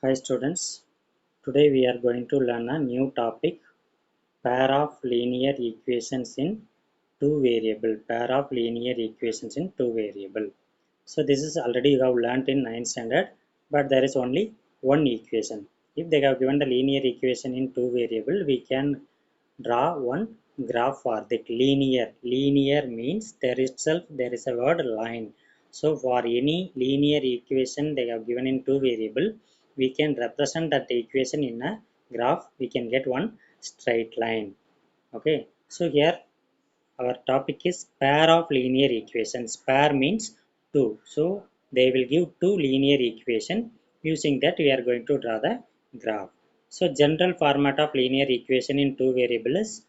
Hi students, today we are going to learn a new topic, pair of linear equations in two variable. Pair of linear equations in two variable. So this is already you have learnt in 9th standard, but there is only one equation. If they have given the linear equation in two variable, we can draw one graph for that. Linear means there is a word line. So for any linear equation they have given in two variable, we can represent that equation in a graph. We can get one straight line. Okay, so here our topic is pair of linear equations. Pair means two. So they will give two linear equation. Using that we are going to draw the graph. So general format of linear equation in two variables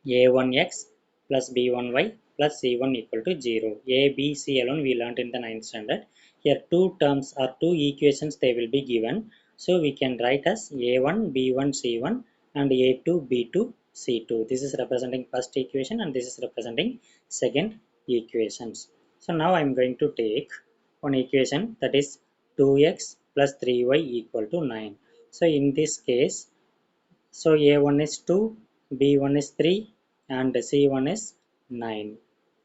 a1x plus b1y plus c1 equal to 0. A, B, C alone we learnt in the 9th standard. Here two terms or two equations they will be given. So we can write as a1, b1, c1 and a2, b2, c2. This is representing first equation and this is representing second equations. So now I am going to take one equation, that is 2x plus 3y equal to 9. So in this case, so a1 is 2, b1 is 3 and c1 is 9.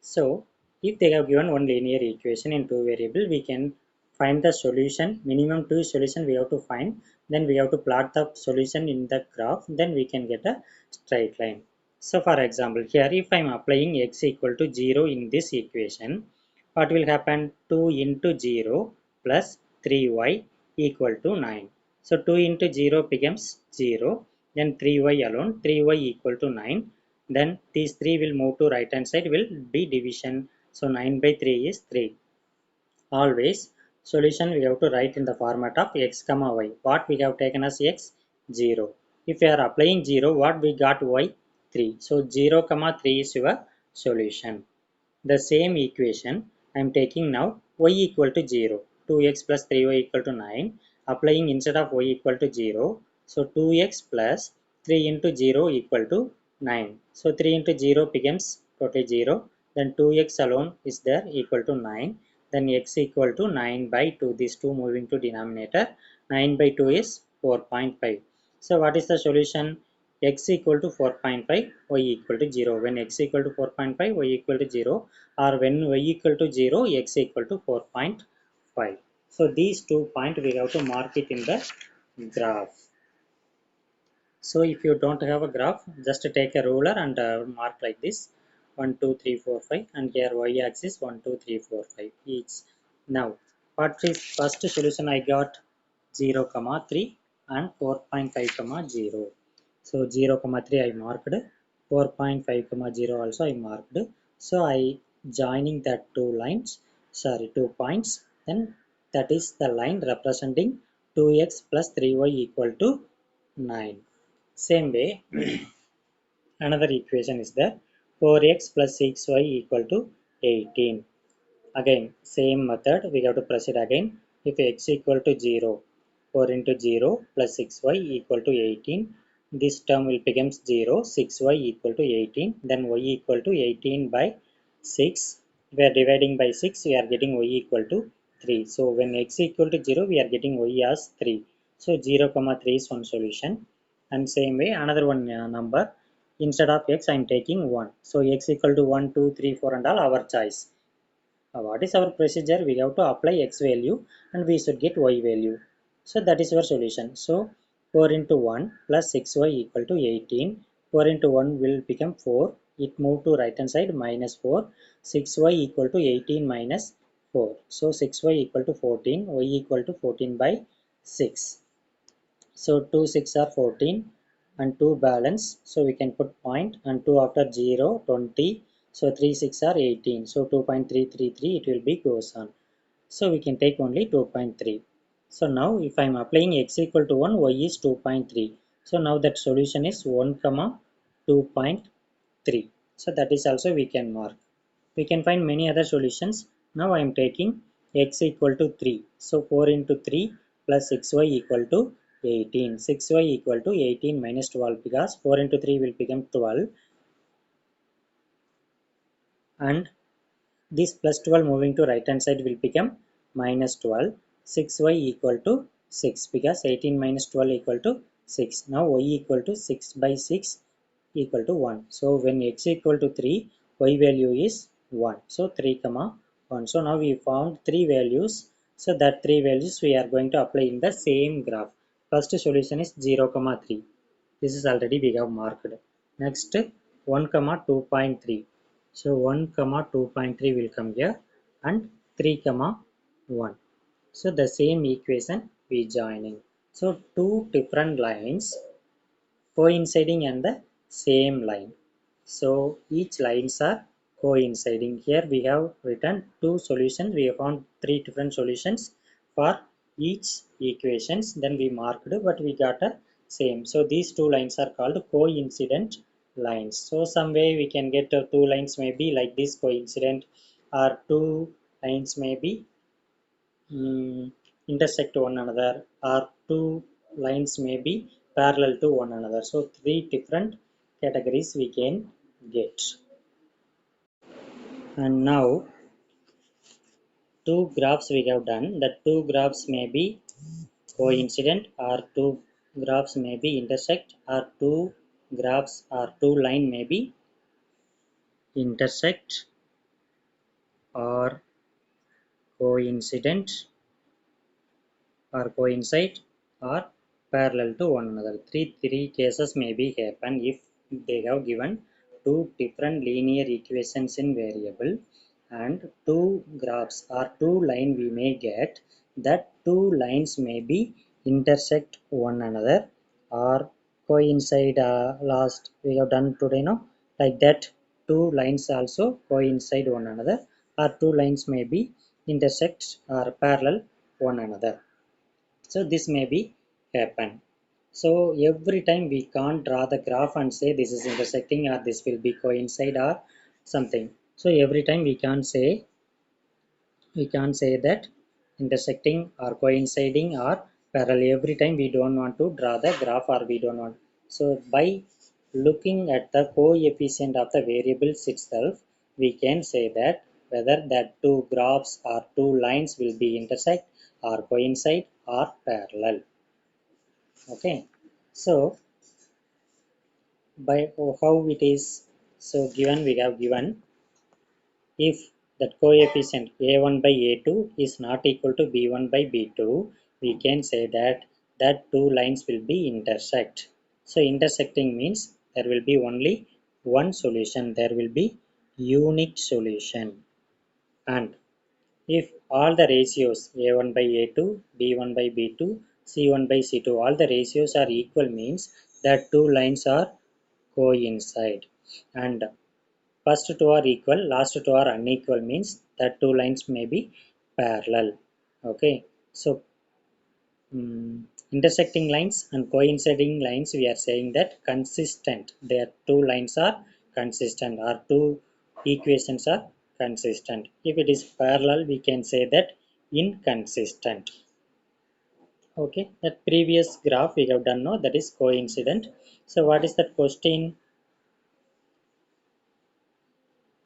So if they have given one linear equation in two variable, we can find the solution. Minimum two solution we have to find. Then we have to plot the solution in the graph. Then we can get a straight line. So for example, here if I am applying x equal to 0 in this equation, what will happen? 2 into 0 plus 3y equal to 9. So 2 into 0 becomes 0, then 3y alone, 3y equal to 9. Then these 3 will move to right hand side, will be division. So 9 by 3 is 3. Always solution we have to write in the format of x comma y. What we have taken as x? 0. If we are applying 0, what we got? Y? 3. So 0 comma 3 is your solution. The same equation I am taking now, y equal to 0. 2x plus 3y equal to 9. Applying instead of y equal to 0. So 2x plus 3 into 0 equal to 9. So 3 into 0 becomes totally 0. Then 2x alone is there equal to 9. Then x equal to 9 by 2. These two moving to denominator. 9 by 2 is 4.5. So what is the solution? X equal to 4.5, y equal to 0. When x equal to 4.5, y equal to 0, or when y equal to 0, x equal to 4.5. So these 2 points we have to mark it in the graph. So if you don't have a graph, just take a ruler and mark like this 1, 2, 3, 4, 5, and here y axis 1, 2, 3, 4, 5 each. Now, what is first solution? I got 0, 3 and 4.5, 0. So 0, 3 I marked, 4.5, 0 also I marked. So I joining that two points, then that is the line representing 2x plus 3y equal to 9. Same way, another equation is there, 4x plus 6y equal to 18. Again, same method, we have to proceed again. If x equal to 0, 4 into 0 plus 6y equal to 18. This term will become 0, 6y equal to 18. Then y equal to 18 by 6. We are dividing by 6, we are getting y equal to 3. So when x equal to 0, we are getting y as 3. So 0, 3 is one solution. And same way, another one number. Instead of x, I am taking 1. So x equal to 1, 2, 3, 4 and all our choice. What is our procedure? We have to apply x value and we should get y value. So that is our solution. So 4 into 1 plus 6y equal to 18. 4 into 1 will become 4. It moved to right hand side minus 4. 6y equal to 18 minus 4. So 6y equal to 14. Y equal to 14 by 6. So 2 6 are 14 and 2 balance. So we can put point and 2 after 0 20. So 3 6 are 18. So 2.333 it will be goes on. So we can take only 2.3. So now if I am applying x equal to 1, y is 2.3. So now that solution is 1 comma 2.3. So that is also we can mark. We can find many other solutions. Now I am taking x equal to 3. So 4 into 3 plus 6y equal to 18. 6y equal to 18 minus 12 because 4 into 3 will become 12. And this plus 12 moving to right hand side will become minus 12. 6y equal to 6 because 18 minus 12 equal to 6. Now y equal to 6 by 6 equal to 1. So when x equal to 3, y value is 1. So 3 comma 1. So now we found three values. So that three values we are going to apply in the same graph. First solution is 0 comma 3. This is already we have marked. Next 1 comma 2.3. So 1 comma 2.3 will come here and 3 comma 1. So the same equation we joining. So two different lines coinciding in the same line. So each lines are coinciding. Here we have written two solutions. We have found three different solutions for each equations. Then we marked, but we got a same. So these two lines are called coincident lines. So some way we can get two lines may be like this coincident, or two lines may be intersect one another, or two lines may be parallel to one another. So three different categories we can get. And now two graphs we have done. The two graphs may be coincident, or two graphs may be intersect, or two graphs or two line may be intersect or coincident or coincide or parallel to one another. Three cases may be happen if they have given two different linear equations in variable, and two graphs or two line we may get that two lines may be intersect one another or coincide. Last we have done today, no, like that two lines also coincide one another, or two lines may be intersect or parallel one another. So this may be happen. So every time we can't draw the graph and say this is intersecting or this will be coincide or something. So every time we can't say that intersecting or coinciding or parallel. Every time we don't want to draw the graph, or we don't want. So by looking at the coefficient of the variables itself, we can say that whether that two graphs or two lines will be intersect or coincide or parallel. Okay, so by how it is, so given we have given, if that coefficient a1 by a2 is not equal to b1 by b2, we can say that that two lines will be intersect. So intersecting means there will be only one solution, there will be unique solution. And if all the ratios a1 by a2, b1 by b2, c1 by c2, all the ratios are equal means that two lines are coincide. And first two are equal, last two are unequal means that two lines may be parallel. Okay, so intersecting lines and coinciding lines, we are saying that consistent. Their two lines are consistent, or two equations are consistent. If it is parallel, we can say that inconsistent. Okay, that previous graph we have done now, that is coincident. So what is that question?